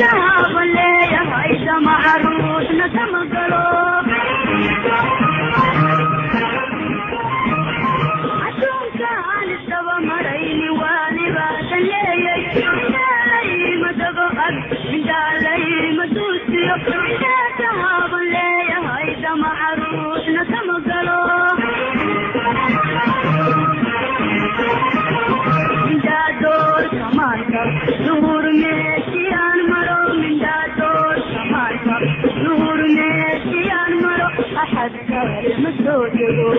شهاب اللي يهيس مع روسنا تمقلو عشون كان السوا مريني والبات اللي يجي ما تبقى من دالي ما توسي يا شهاب اللي يهيس مع روسنا تمقلو نور ميشيان مرو من دادور سمارك نور ميشيان مرو أحد كار مسودو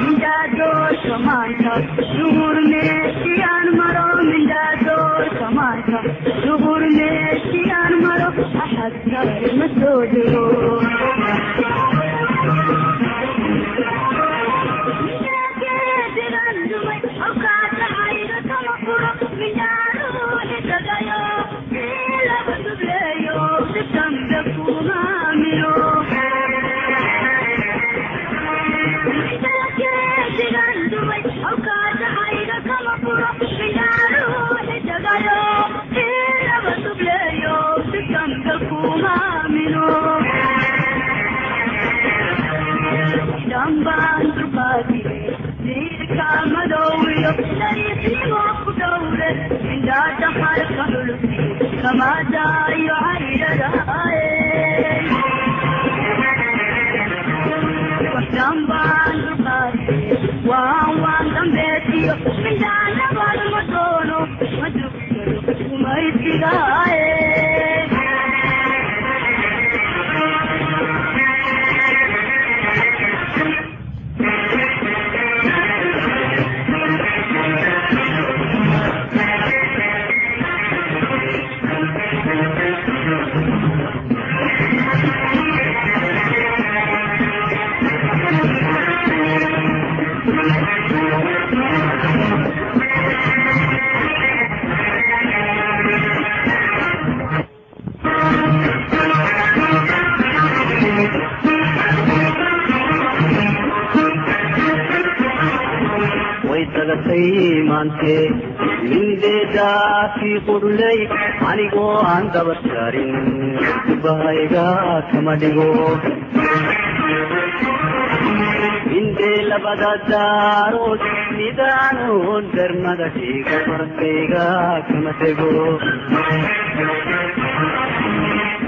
من دادور سمارك نور ميشيان مرو من دادور سمارك نور ميشيان مرو أحد كار مسودو كما داي عيد داي وشام بان قاسي وان دم بيتي من دانا بالمدونو مدوكو وما يتغاي maante mindeeda fi qurlay anigo aan dabasarin bahayga kama dhigo inde labada daarood nidaanoon darmada dhiiga farkayga kama tego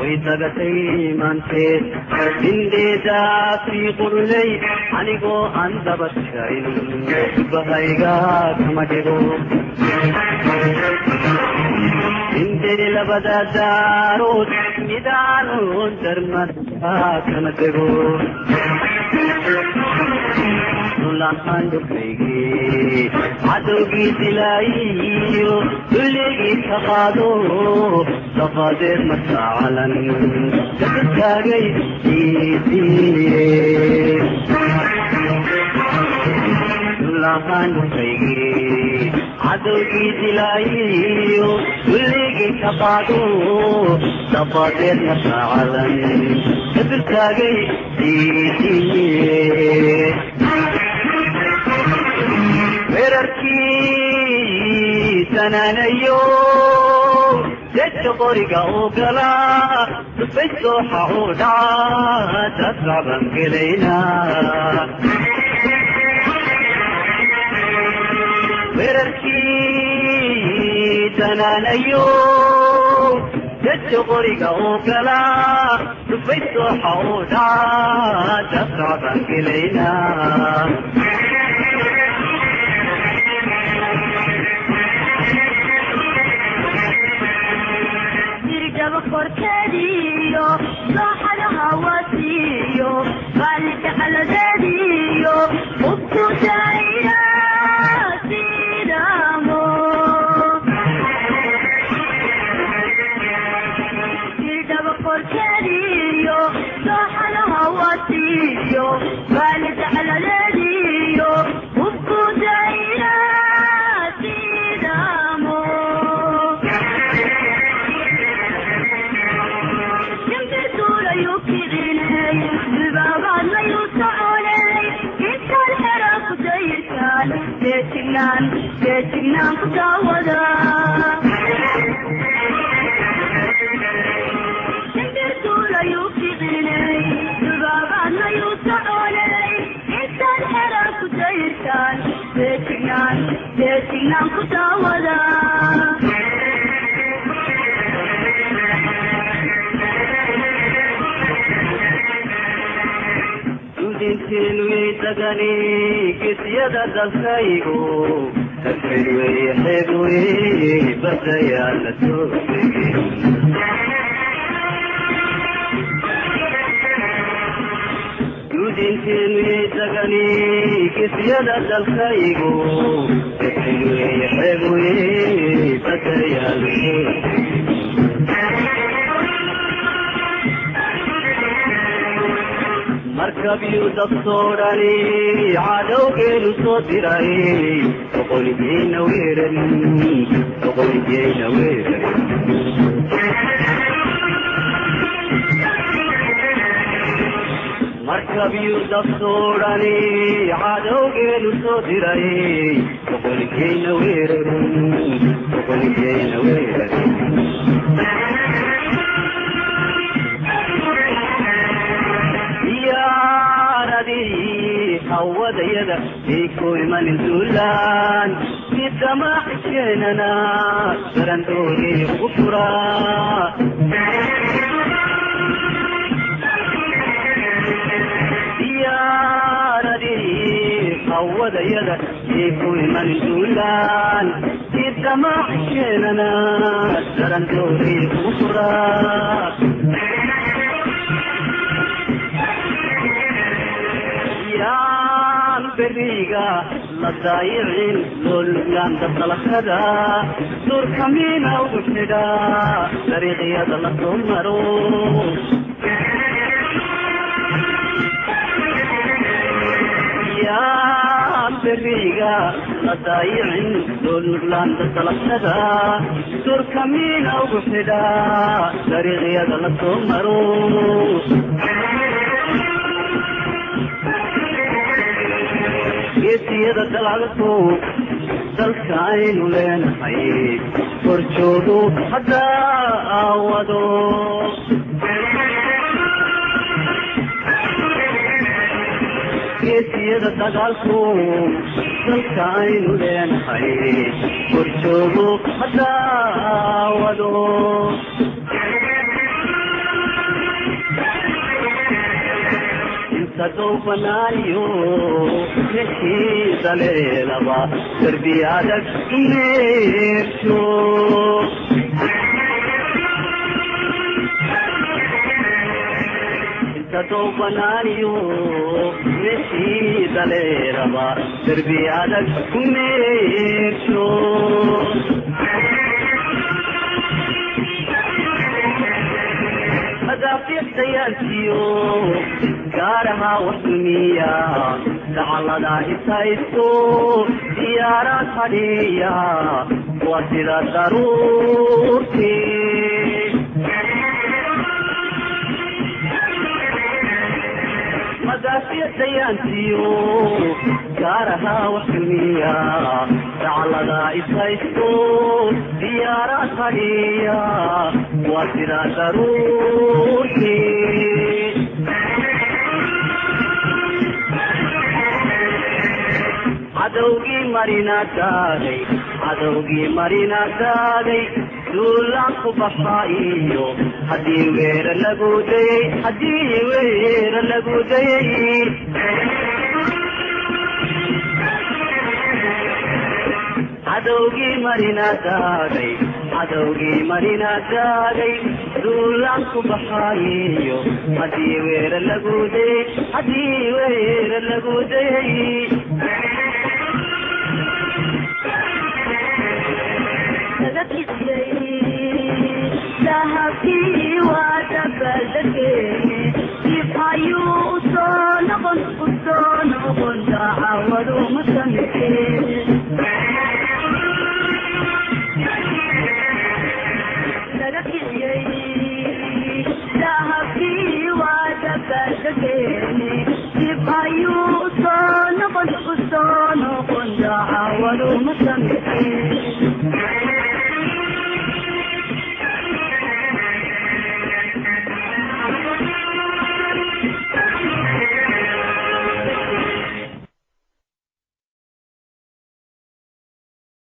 ويتغتي مانتي بنديدا في قرلي عنيقو عند بشرين بهايغا كمدرو بندي لبدا دارود ندانو درمد كمدرو نولان دكيغي عدوغي دلايو دلغي تقادو تقادر مساعلا تتاقي إيدي نولان دكيغي عدوغي دلايو دلغي تقادو تقادر مساعلا تتاقي إيدي ورركي سنانيو تتقرق أوكلا تفسو حودا تسرعبا كلينا ورركي سنانيو تتقرق أوكلا تفسو حودا تسرعبا كلينا porterio صاح الهواسيو قالت على ذريو وبكو جاية سيدامو جرد porterio صاح الهواسيو قالت على ذريو وبكو جاية سيدامو deegnaan ku daawada sindirtuulayuu kicinay dubaabaadnayuu soconay intaan xeraan ku dayirtaan deegnaan ku daawada dintiinwey dagani gesyada dalkaygu dalkaywey xeegwey badayaa la soo tegey dintiinwey dagani gesyada dalkaygu dalkaywey xeegwey badayaa la soo tegey markabyuu dabsoodhani cadowgeenu soo diray boqolgeyna weeran markabyuu dabsoodhani cadowgeenu soo diray boqolgeyna weeran hawadayada iku imanin duulaan sidamaxkeenana darandoori ugu furaa diyaaradii hawadayada iku imanin duulaan sidamaxkeenana darandoori ugu furaa beriga la daayicin looluglaan dadalakada durkamiina ugu xidha dariiqyada la soo maro yaa beriga la daayicin looluglaan dadalakada durkamiina ugu xidha dariiqyada la soo maro geesiyada dalcadku dalka aynu leenahay horjoogu haddaa aawado geesiyada dagaalku dalka aynu leenahay horjoogu haddaa aawado sadow banaaniyo neshiisa leelaba darbi adag meersho sadow banaaniyo neshiisa leelaba darbi adag meersho madaafiyadayaantiyo gaaraha waxdumiya dacalada isaysto diyaarad hadhiya waa sida daruurti madaafiyadayaantiyo gaaraha waxdumiya dacalada isaysto diyaarad hadhiya waa sida daruurti cadowgii marinadaaday duulaan ku baxaayo haddii weera lagu dayay cadowgii marinadaaday duulaan ku baxaayo haddii weera lagu dayay dahabkii waa dabaldegey dib ayuu usoo noqon daacawadu ma samee laga kiciyey dahabkii waa dabaldegey dib ayuu usoo noqon daacawadu ma samee